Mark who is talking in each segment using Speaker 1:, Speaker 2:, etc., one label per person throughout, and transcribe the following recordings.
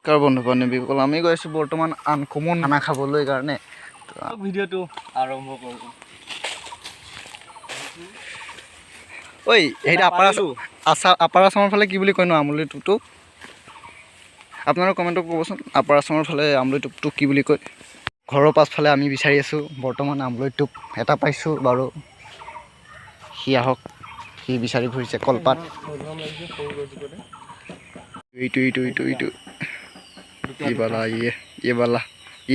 Speaker 1: কাৰ বন্ধু বান্ধৱীসকল আমি গৈ আছোঁ বৰ্তমান আনকমন খানা খাবলৈ কাৰণে
Speaker 2: ভিডিঅ'টো আৰম্ভ কৰোঁ।
Speaker 1: ঐ সেইটো আপাৰ আছামৰ ফালে কি বুলি কয় ন আমৰলি টোপটো? আপোনালোকে কমেণ্টত ক'বচোন আপাৰ আছামৰ ফালে আমৰলি টোপটো কি বুলি কয়? ঘৰৰ পাছফালে আমি বিচাৰি আছোঁ বৰ্তমান আমৰলি টোপ এটা পাইছোঁ বাৰু। সি আহক, সি বিচাৰি ফুৰিছে কলপাত। এইটো ইবালা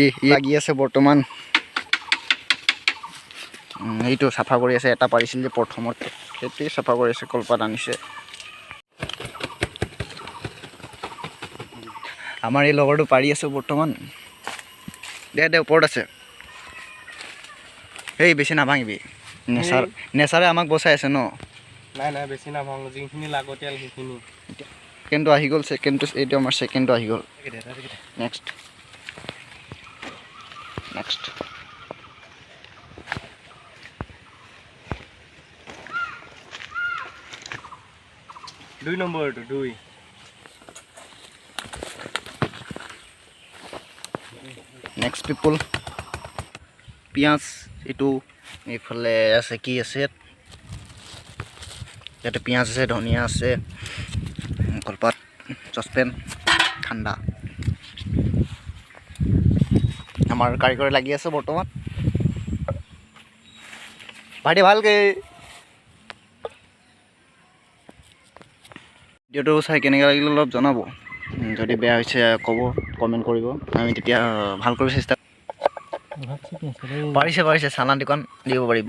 Speaker 1: ই লাগি আছে বৰ্তমান। এইটো চাফা কৰি আছে, এটা পাৰিছিল যে প্ৰথমত সেইটোৱে চাফা কৰি আছে, কলপাত আনিছে। আমাৰ এই লগৰটো পাৰি আছে বৰ্তমান। দে ওপৰত আছে। এই বেছি নাভাঙিবি, নেচাৰে আমাক বচাই আছে ন।
Speaker 2: নাই বেছি নাভাঙো, যিখিনি লাগতিয়াল সেইখিনি।
Speaker 1: ছেকেণ্ডটো আহি গ'ল, এইটো আমাৰ ছেকেণ্ডটো আহি গ'ল। নেক্সট
Speaker 2: 2 নম্বৰটো 2
Speaker 1: নেক্সট পিপল পিঁয়াজ। এইটো এইফালে আছে, কি আছে ইয়াতে? পিঁয়াজ আছে, ধনিয়া আছে, কলপাত, চচপেন, ঠাণ্ডা। আমাৰ কাৰিকৰে লাগি আছে বৰ্তমান। ভাইটি ভালকে ভিডিঅ'টো চাই কেনেকৈ লাগিলে অলপ জনাব। যদি বেয়া হৈছে ক'ব, কমেণ্ট কৰিব, আমি তেতিয়া ভাল কৰিব চেষ্টা। পাৰিছে চানা দোকান দিব পাৰিব।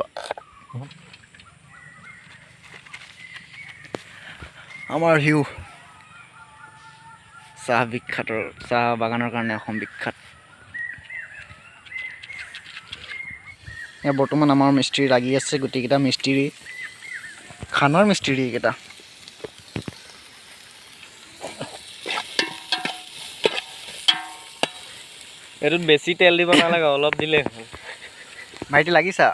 Speaker 1: আমাৰ হিউ চাহ বাগানৰ কাৰণে অসম বিখ্যাত। বৰ্তমান আমাৰ মিস্ত্ৰী লাগি আছে, গোটেইকেইটা মিস্ত্ৰী, খানাৰ মিস্ত্ৰী এইকেইটা।
Speaker 2: এইটোত বেছি তেল দিব নালাগে, অলপ দিলে হ'ল।
Speaker 1: ভাইটি লাগিছা?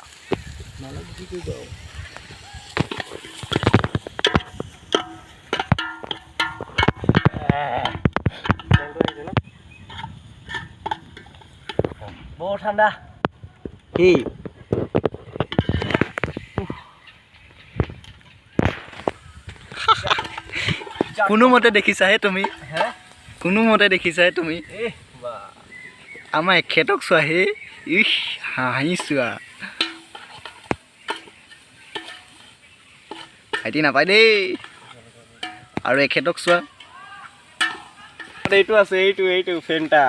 Speaker 2: বৰ ঠাণ্ডা।
Speaker 1: কি কোনোমতে দেখিছাহে তুমি, আমাৰ এখেতক চোৱাহে। ইস হাঁহি চোৱা, ভাইটি নাপায় দেই। আৰু এখেতক চোৱা,
Speaker 2: এইটো আছে, এইটো ফেণ্টা।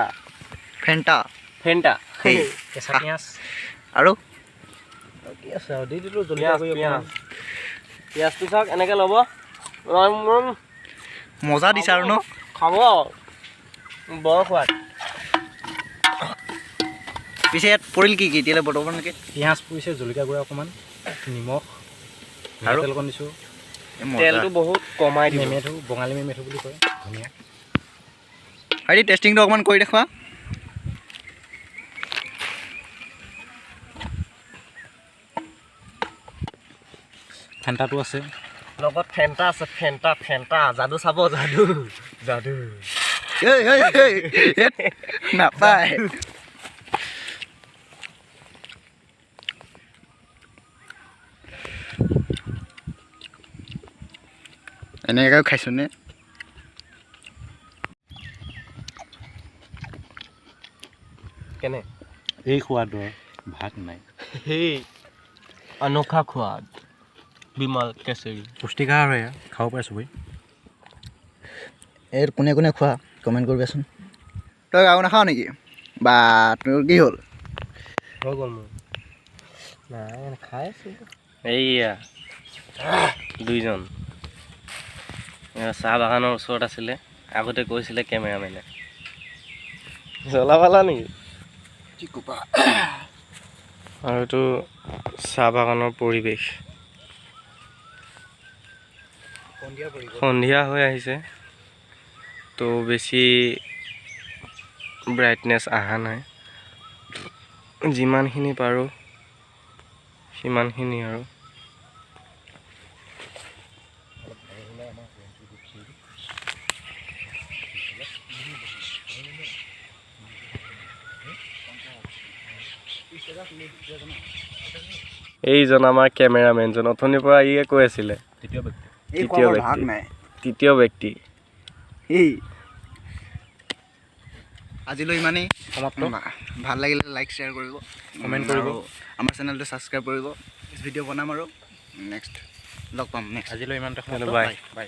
Speaker 1: কেঁচা পিঁয়াজ আৰু
Speaker 2: কি আছে আৰু দি দিলোঁ পিঁয়াজটো চাওক, এনেকৈ ল'ব,
Speaker 1: মজা দিছে আৰু ন
Speaker 2: খাব, বৰ সোৱাদ।
Speaker 1: পিছে ইয়াত পৰিল কি এতিয়ালৈ বৰ্তমানলৈকে?
Speaker 3: পিঁয়াজ পৰিছে, জলকীয়া গুড়া অকণমান, নিমখ আৰু তেল অকণ দিছোঁ।
Speaker 2: তেলটো বহুত কমাই দিম।
Speaker 3: মেমেথু, বঙালী মেমেথু বুলি কয়, ধুনীয়া।
Speaker 1: হেৰি টেষ্টিংটো অকণমান কৰি দেখুৱা।
Speaker 3: ফেণ্টাটো আছে,
Speaker 2: লগত ফেণ্টা আছে, ফেণ্টা যাদু চাব, যাদু
Speaker 1: নাপায়। এনেকৈ খাইছোঁ নে?
Speaker 2: কেনে
Speaker 3: এই সোৱাদৰ ভাত নাই।
Speaker 2: সেই অনোখা সোৱাদ, বিমল কেশৰী।
Speaker 3: পুষ্টিকাৰ হয়, খাব পাৰে চবেই।
Speaker 1: এই কোনে খোৱা কমেণ্ট কৰিবাচোন। তই আৰু নাখাৱ নেকি? বা তোৰ কি হ'ল?
Speaker 2: হৈ গ'ল মোৰ। নাই খাই আছোঁ। এইয়া 2জন চাহ বাগানৰ ওচৰত আছিলে, আগতে কৈছিলে কেমেৰামেনে। জ্বলাবালা নেকি?
Speaker 1: কি ক'বা।
Speaker 2: আৰু এইটো চাহ বাগানৰ পৰিৱেশ। সন্ধিয়া হৈ আহিছে, তো বেছি ব্ৰাইটনেছ অহা নাই। যিমানখিনি পাৰোঁ সিমানখিনি আৰু। এইজন আমাৰ কেমেৰামেনজন অথনিৰ পৰা ইয়ে কৈ আছিলে তৃতীয় ব্যক্তি
Speaker 1: আজিলৈ ইমানেই
Speaker 3: সমাপ্ত
Speaker 1: ভাল লাগিলে লাইক শ্বেয়াৰ কৰিব
Speaker 3: কমেণ্ট কৰিব
Speaker 1: আমাৰ চেনেলটো ছাবস্ক্ৰাইব কৰিব ভিডিঅ' বনাম আৰু নেক্সট লগ পাম নেক্সট
Speaker 3: আজিলৈ ইমানতে
Speaker 2: বাই
Speaker 3: বাই